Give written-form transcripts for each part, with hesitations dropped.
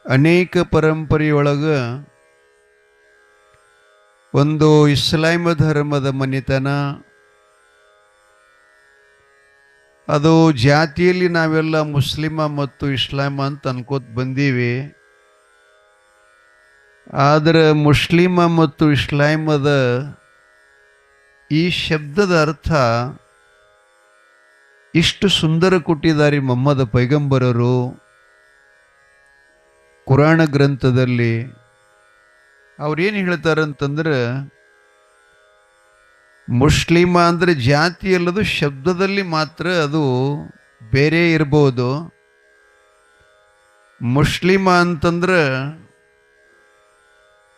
ಅನೇಕ ಪರಂಪರೆಯೊಳಗೆ ಒಂದು ಇಸ್ಲಾಂ ಧರ್ಮದ ಮನೆತನ, ಅದು ಜಾತಿಯಲ್ಲಿ ನಾವೆಲ್ಲ ಮುಸ್ಲಿಮ ಮತ್ತು ಇಸ್ಲಾಂ ಅಂತ ಅನ್ಕೋತ ಬಂದೀವಿ. ಆದರೆ ಮುಸ್ಲಿಮ ಮತ್ತು ಇಸ್ಲಾಮದ ಈ ಶಬ್ದದ ಅರ್ಥ ಇಷ್ಟು ಸುಂದರ ಕೊಟ್ಟಿದ್ದಾರೆ ಮೊಹಮ್ಮದ್ ಪೈಗಂಬರರು ಕುರಾಣ ಗ್ರಂಥದಲ್ಲಿ. ಅವ್ರೇನು ಹೇಳ್ತಾರಂತಂದ್ರೆ, ಮುಸ್ಲಿಮ ಅಂದರೆ ಜಾತಿ ಅಲ್ಲದು, ಶಬ್ದದಲ್ಲಿ ಮಾತ್ರ ಅದು ಬೇರೆ ಇರ್ಬೋದು. ಮುಸ್ಲಿಮ ಅಂತಂದ್ರೆ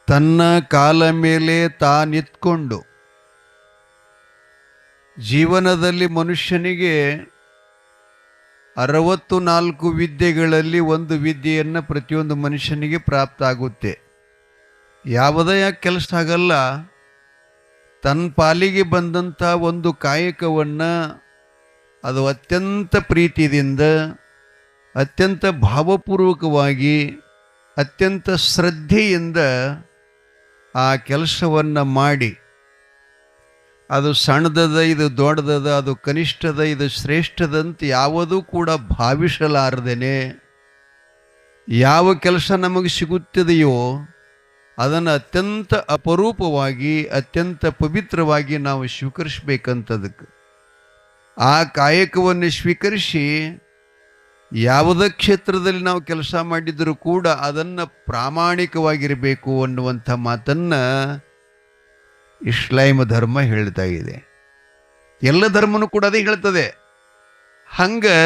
ತನ್ನ ಕಾಲ ಮೇಲೆ ನಿಂತ್ಕೊಂಡು ಜೀವನದಲ್ಲಿ ಮನುಷ್ಯನಿಗೆ 64 ವಿದ್ಯೆಗಳಲ್ಲಿ ಒಂದು ವಿದ್ಯೆಯನ್ನು ಪ್ರತಿಯೊಂದು ಮನುಷ್ಯನಿಗೆ ಪ್ರಾಪ್ತ ಆಗುತ್ತೆ. ಯಾವುದೇ ಕೆಲಸ ಆಗಲ್ಲ, ತನ್ನ ಪಾಲಿಗೆ ಬಂದಂಥ ಒಂದು ಕಾಯಕವನ್ನು ಅದು ಅತ್ಯಂತ ಪ್ರೀತಿಯಿಂದ, ಅತ್ಯಂತ ಭಾವಪೂರ್ವಕವಾಗಿ, ಅತ್ಯಂತ ಶ್ರದ್ಧೆಯಿಂದ ಆ ಕೆಲಸವನ್ನು ಮಾಡಿ, ಅದು ಸಣ್ಣದದ, ಇದು ದೊಡ್ಡದದ, ಅದು ಕನಿಷ್ಠದ, ಇದು ಶ್ರೇಷ್ಠದಂತ ಯಾವುದೂ ಕೂಡ ಭಾವಿಸಲಾರದೇನೆ ಯಾವ ಕೆಲಸ ನಮಗೆ ಸಿಗುತ್ತದೆಯೋ ಅದನ್ನು ಅತ್ಯಂತ ಅಪರೂಪವಾಗಿ, ಅತ್ಯಂತ ಪವಿತ್ರವಾಗಿ ನಾವು ಸ್ವೀಕರಿಸಬೇಕಂತದಕ್ಕೆ. ಆ ಕಾಯಕವನ್ನು ಸ್ವೀಕರಿಸಿ ಯಾವುದೇ ಕ್ಷೇತ್ರದಲ್ಲಿ ನಾವು ಕೆಲಸ ಮಾಡಿದರೂ ಕೂಡ ಅದನ್ನು ಪ್ರಾಮಾಣಿಕವಾಗಿರಬೇಕು ಅನ್ನುವಂಥ ಮಾತನ್ನು ಇಸ್ಲಾಂ ಧರ್ಮ ಹೇಳ್ತಾ ಇದೆ. ಎಲ್ಲ ಧರ್ಮನೂ ಕೂಡ ಅದೇ ಹೇಳ್ತದೆ. ಹಂಗೆ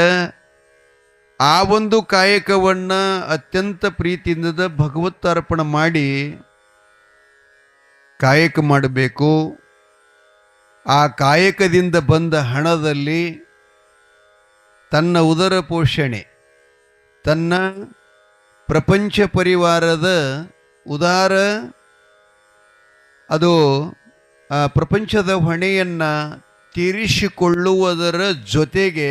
ಆ ಒಂದು ಕಾಯಕವನ್ನು ಅತ್ಯಂತ ಪ್ರೀತಿಯಿಂದ ಭಗವತ್ ಅರ್ಪಣೆ ಮಾಡಿ ಕಾಯಕ ಮಾಡಬೇಕು. ಆ ಕಾಯಕದಿಂದ ಬಂದ ಹಣದಲ್ಲಿ ತನ್ನ ಉದರ ಪೋಷಣೆ, ತನ್ನ ಪ್ರಪಂಚ ಪರಿವಾರದ ಉದಾರ, ಅದು ಪ್ರಪಂಚದ ಹೊಣೆಯನ್ನು ತೀರಿಸಿಕೊಳ್ಳುವುದರ ಜೊತೆಗೆ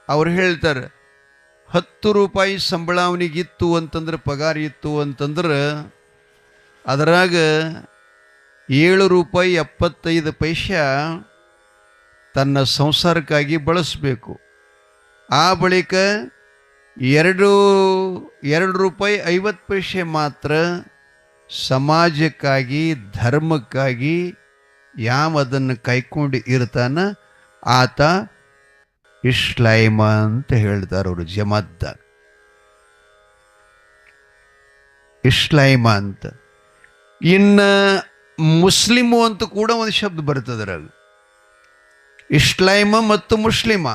ಅವ್ರು ಹೇಳ್ತಾರೆ, 10 ರೂಪಾಯಿ ಸಂಬಳ ಅವನಿಗಿತ್ತು ಅಂತಂದ್ರೆ, ಪಗಾರ ಇತ್ತು ಅಂತಂದ್ರೆ ಅದರಾಗ 7 ರೂಪಾಯಿ 75 ಪೈಸೆ ತನ್ನ ಸಂಸಾರಕ್ಕಾಗಿ ಬಳಸಬೇಕು. ಆ ಬಳಿಕ 2 ರೂಪಾಯಿ 50 ಪೈಸೆ ಮಾತ್ರ ಸಮಾಜಕ್ಕಾಗಿ, ಧರ್ಮಕ್ಕಾಗಿ ಯಾವದನ್ನು ಕೈಕೊಂಡು ಇರ್ತಾನ ಆತ ಇಸ್ಲಾಮ ಅಂತ ಹೇಳ್ತಾರೆ ಅವರು ಜಮಾತ್ದಾಗ. ಇಸ್ಲಾಮ ಅಂತ. ಇನ್ನು ಮುಸ್ಲಿಮು ಅಂತ ಕೂಡ ಒಂದು ಶಬ್ದ ಬರ್ತದ್ರಾಗ, ಇಸ್ಲಾಮ ಮತ್ತು ಮುಸ್ಲಿಮ.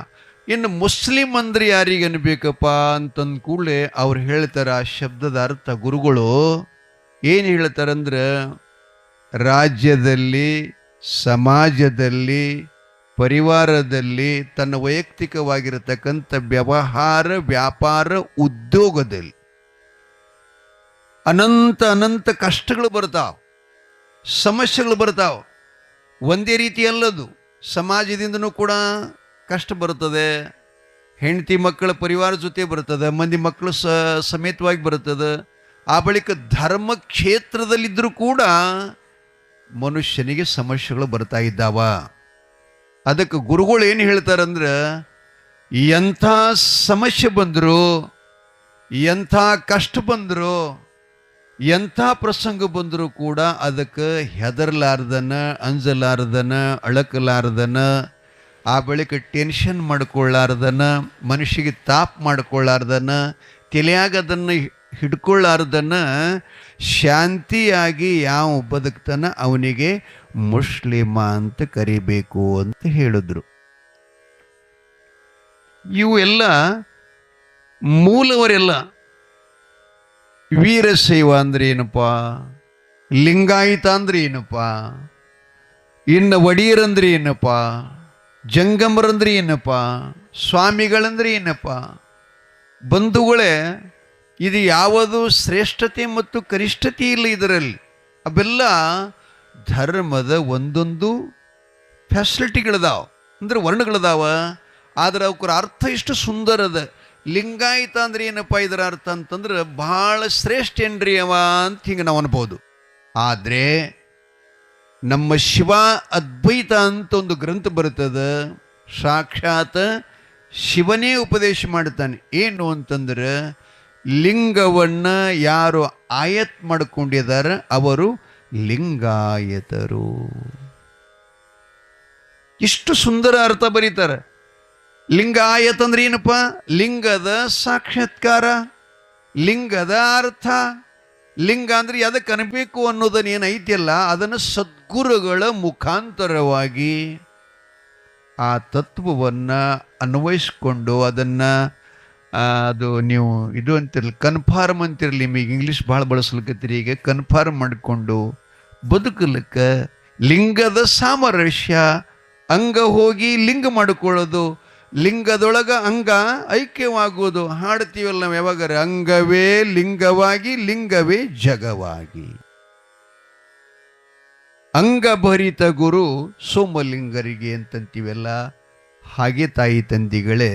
ಇನ್ನು ಮುಸ್ಲಿಂ ಅಂದ್ರೆ ಯಾರಿಗೆ ಅನ್ಬೇಕಪ್ಪ ಅಂತಂದ ಕೂಡಲೇ ಅವ್ರು ಹೇಳ್ತಾರೆ ಆ ಶಬ್ದದ ಅರ್ಥ. ಗುರುಗಳು ಏನು ಹೇಳ್ತಾರಂದ್ರೆ, ರಾಜ್ಯದಲ್ಲಿ, ಸಮಾಜದಲ್ಲಿ, ಪರಿವಾರದಲ್ಲಿ, ತನ್ನ ವೈಯಕ್ತಿಕವಾಗಿರತಕ್ಕಂಥ ವ್ಯವಹಾರ, ವ್ಯಾಪಾರ, ಉದ್ಯೋಗದಲ್ಲಿ ಅನಂತ ಕಷ್ಟಗಳು ಬರ್ತಾವೆ, ಸಮಸ್ಯೆಗಳು ಬರ್ತಾವೆ. ಒಂದೇ ರೀತಿ ಅಲ್ಲದು. ಸಮಾಜದಿಂದನೂ ಕೂಡ ಕಷ್ಟ ಬರ್ತದೆ, ಹೆಂಡತಿ ಮಕ್ಕಳ ಪರಿವಾರ ಜೊತೆ ಬರ್ತದೆ, ಮಂದಿ ಮಕ್ಕಳು ಸಮೇತವಾಗಿ ಬರ್ತದೆ. ಆ ಬಳಿಕ ಧರ್ಮ ಕ್ಷೇತ್ರದಲ್ಲಿದ್ದರೂ ಕೂಡ ಮನುಷ್ಯನಿಗೆ ಸಮಸ್ಯೆಗಳು ಬರ್ತಾ ಇದ್ದಾವ. ಅದಕ್ಕೆ ಗುರುಗಳು ಏನು ಹೇಳ್ತಾರಂದ್ರೆ, ಎಂಥ ಸಮಸ್ಯೆ ಬಂದರು, ಎಂಥ ಕಷ್ಟ ಬಂದರು, ಎಂಥ ಪ್ರಸಂಗ ಬಂದರೂ ಕೂಡ ಅದಕ್ಕೆ ಹೆದರ್ಲಾರ್ದನ, ಅಂಜಲಾರ್ದನ, ಅಳಕಲಾರ್ದನ, ಆ ಬಳಿಕ ಟೆನ್ಷನ್ ಮಾಡ್ಕೊಳ್ಳಾರ್ದನ, ಮನುಷ್ಯಗೆ ತಾಪ್ ಮಾಡ್ಕೊಳ್ಳಾರ್ದನ, ತಲೆಯಾಗ ಅದನ್ನು ಹಿಡ್ಕೊಳ್ಳಾರ್ದನ ಶಾಂತಿಯಾಗಿ ಯಾವ ಬದುಕ್ತಾನ ಅವನಿಗೆ ಮುಸ್ಲಿಮ ಅಂತ ಕರಿಬೇಕು ಅಂತ ಹೇಳಿದ್ರು. ಇವು ಎಲ್ಲ ಮೂಲವರೆಲ್ಲ. ವೀರಶೈವ ಅಂದ್ರೆ ಏನಪ್ಪ, ಲಿಂಗಾಯತ ಅಂದ್ರೆ ಏನಪ್ಪ, ಇನ್ನು ಒಡಿಯರಂದ್ರೆ ಏನಪ್ಪ, ಜಂಗಮರಂದ್ರೆ ಏನಪ್ಪ, ಸ್ವಾಮಿಗಳಂದ್ರೆ ಏನಪ್ಪ. ಬಂಧುಗಳೇ, ಇದು ಯಾವುದು ಶ್ರೇಷ್ಠತೆ ಮತ್ತು ಕನಿಷ್ಠತೆ ಇಲ್ಲ ಇದರಲ್ಲಿ. ಅವೆಲ್ಲ ಧರ್ಮದ ಒಂದೊಂದು ಫೆಸಿಲಿಟಿಗಳದಾವ, ಅಂದ್ರೆ ವರ್ಣಗಳದಾವ. ಆದರೆ ಅವಕ್ರ ಅರ್ಥ ಇಷ್ಟು ಸುಂದರದ. ಲಿಂಗಾಯತ ಅಂದ್ರೆ ಏನಪ್ಪ ಇದರ ಅರ್ಥ ಅಂತಂದ್ರೆ ಬಹಳ ಶ್ರೇಷ್ಠ ಏನ್ರಿ ಅವ ಅಂತ ಹಿಂಗೆ ನಾವು ಅನ್ಬೋದು. ಆದರೆ ನಮ್ಮ ಶಿವ ಅದ್ವೈತ ಅಂತ ಒಂದು ಗ್ರಂಥ ಬರ್ತದೆ, ಸಾಕ್ಷಾತ್ ಶಿವನೇ ಉಪದೇಶ ಮಾಡ್ತಾನೆ. ಏನು ಅಂತಂದ್ರೆ ಲಿಂಗವನ್ನು ಯಾರು ಆಯತ್ ಮಾಡ್ಕೊಂಡಿದ್ದಾರೆ ಅವರು ಲಿಂಗಾಯತರು. ಇಷ್ಟು ಸುಂದರ ಅರ್ಥ ಬರೀತಾರೆ. ಲಿಂಗಾಯತ್ ಅಂದ್ರೆ ಏನಪ್ಪ? ಲಿಂಗದ ಸಾಕ್ಷಾತ್ಕಾರ, ಲಿಂಗದ ಅರ್ಥ. ಲಿಂಗ ಅಂದ್ರೆ ಅದಕ್ಕೆ ಅನ್ಬೇಕು ಅನ್ನೋದನ್ನ ಏನೈತಿಯಲ್ಲ, ಅದನ್ನು ಸದ್ಗುರುಗಳ ಮುಖಾಂತರವಾಗಿ ಆ ತತ್ವವನ್ನು ಅನ್ವಯಿಸ್ಕೊಂಡು ಅದನ್ನು ಅದು ನೀವು ಇದು ಅಂತಿರಲಿ, ಕನ್ಫರ್ಮ್ ಅಂತಿರಲಿ, ನಿಮಗೆ ಇಂಗ್ಲೀಷ್ ಭಾಳ ಬಳಸ್ಲಿಕ್ಕತ್ತೀರಿ, ಈಗ ಕನ್ಫರ್ಮ್ ಮಾಡಿಕೊಂಡು ಬದುಕಲಿಕ್ಕೆ ಲಿಂಗದ ಸಾಮರಸ್ಯ, ಅಂಗ ಹೋಗಿ ಲಿಂಗ ಮಾಡಿಕೊಳ್ಳೋದು, ಲಿಂಗದೊಳಗ ಅಂಗ ಐಕ್ಯವಾಗುವುದು. ಹಾಡ್ತೀವಲ್ಲ ನಾವು ಯಾವಾಗಾರ, ಅಂಗವೇ ಲಿಂಗವಾಗಿ ಲಿಂಗವೇ ಜಗವಾಗಿ. ಅಂಗಭರಿತ ಗುರು ಸೋಮಲಿಂಗರಿಗೆ ಅಂತಂತೀವಲ್ಲ, ಹಾಗೆ ತಾಯಿ ತಂದಿಗಳೇ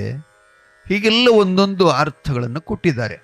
ಹೀಗೆಲ್ಲ ಒಂದೊಂದು ಅರ್ಥಗಳನ್ನು ಕೊಟ್ಟಿದ್ದಾರೆ.